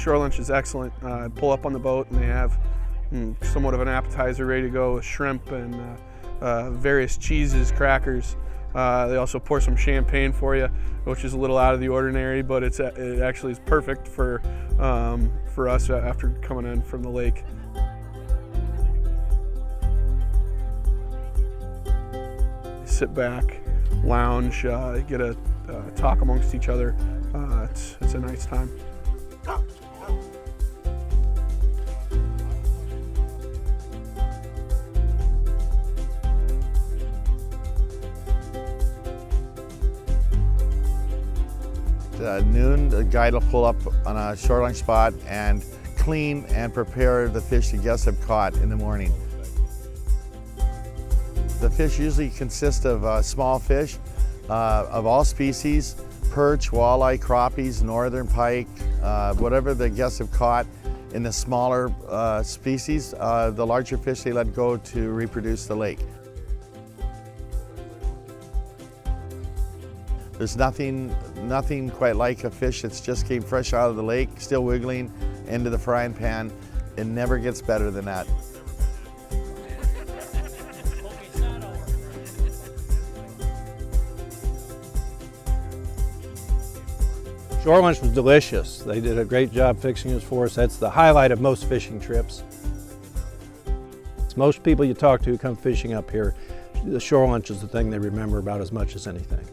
Shorelunch is excellent. Pull up on the boat and they have somewhat of an appetizer ready to go with shrimp and various cheeses, crackers. They also pour some champagne for you, which is a little out of the ordinary, but it actually is perfect for us after coming in from the lake. Sit back, lounge, get a talk amongst each other. It's a nice time. At noon, the guide will pull up on a shorelunch spot and clean and prepare the fish the guests have caught in the morning. The fish usually consist of small fish of all species: perch, walleye, crappies, northern pike, whatever the guests have caught in the smaller species. The larger fish they let go to reproduce the lake. There's nothing quite like a fish that's just came fresh out of the lake, still wiggling, into the frying pan. It never gets better than that. Shorelunch was delicious. They did a great job fixing us for us. That's the highlight of most fishing trips. Most people you talk to come fishing up here, the shorelunch is the thing they remember about as much as anything.